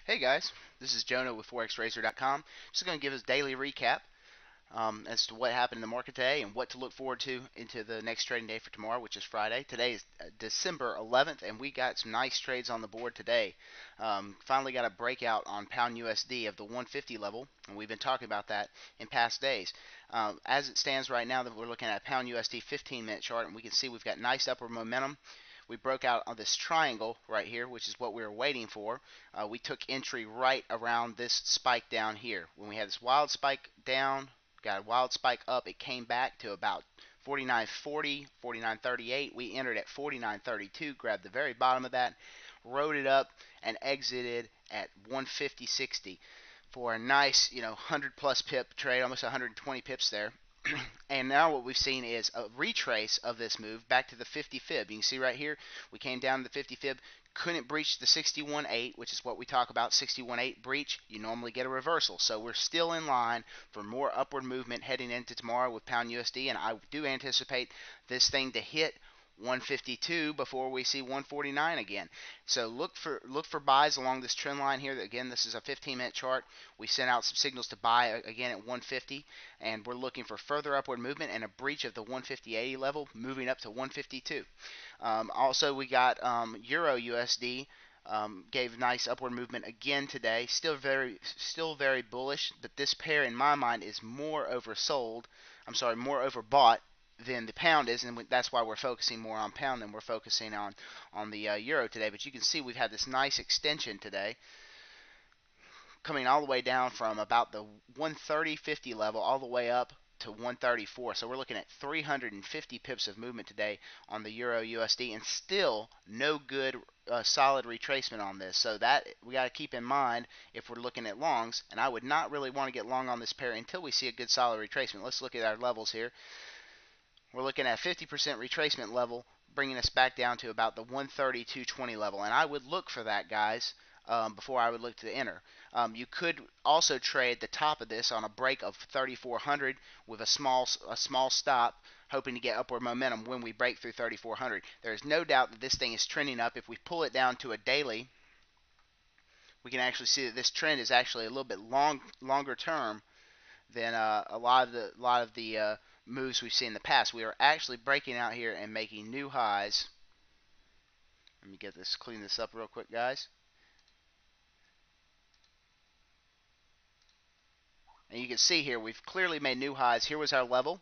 Hey guys, this is Jonah with Forexrazor.com. Just going to give us a daily recap as to what happened in the market today and what to look forward to into the next trading day for tomorrow, which is Friday. Today is December 11th, and we got some nice trades on the board today. Finally got a breakout on pound USD of the 150 level, and we've been talking about that in past days. As it stands right now, that we're looking at a pound USD 15-minute chart, and we can see we've got nice upward momentum. We broke out on this triangle right here, which is what we were waiting for. We took entry right around this spike down here. When we had this wild spike down, got a wild spike up, it came back to about 49.40, 49.38. We entered at 49.32, grabbed the very bottom of that, rode it up, and exited at 150.60 for a nice, 100 plus pip trade, almost 120 pips there. And now what we've seen is a retrace of this move back to the 50 fib. You can see right here, we came down to the 50 fib, couldn't breach the 61.8, which is what we talk about. 61.8 breach, you normally get a reversal. So we're still in line for more upward movement heading into tomorrow with pound USD, and I do anticipate this thing to hit 152 before we see 149 again. So look for buys along this trend line here. Again, this is a 15-minute chart. We sent out some signals to buy again at 150, and we're looking for further upward movement and a breach of the 150.80 level, moving up to 152. Also, we got Euro USD. Gave nice upward movement again today. Still very bullish, but this pair in my mind is more oversold. I'm sorry, more overbought than the pound is, and that's why we're focusing more on pound than we're focusing on the euro today. But you can see we've had this nice extension today, coming all the way down from about the 130.50 level all the way up to 134. So we're looking at 350 pips of movement today on the euro USD, and still no good solid retracement on this. So that we got to keep in mind if we're looking at longs, and I would not really want to get long on this pair until we see a good solid retracement. Let's look at our levels here. We're looking at 50% retracement level, bringing us back down to about the 132.20 level, and I would look for that, guys, before I would look to enter. You could also trade the top of this on a break of 3,400 with a small stop, hoping to get upward momentum when we break through 3,400. There is no doubt that this thing is trending up. If we pull it down to a daily, we can actually see that this trend is actually a little bit longer term than a lot of the moves we've seen in the past. We are actually breaking out here and making new highs. Let me clean this up real quick, guys. And you can see here we've clearly made new highs. Here was our level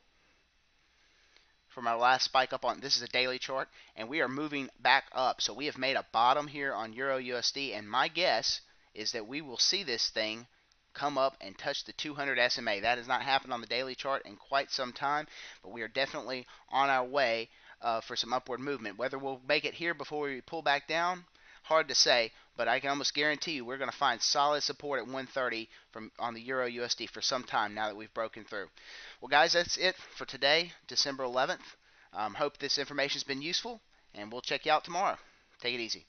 from our last spike up on, this is a daily chart, and we are moving back up. So we have made a bottom here on Euro USD, and my guess is that we will see this thing come up and touch the 200 SMA. That has not happened on the daily chart in quite some time, but we are definitely on our way for some upward movement. Whether we'll make it here before we pull back down, hard to say, but I can almost guarantee you we're going to find solid support at 130 on the Euro USD for some time now that we've broken through. Well, guys, that's it for today, December 11th. Hope this information has been useful, and we'll check you out tomorrow. Take it easy.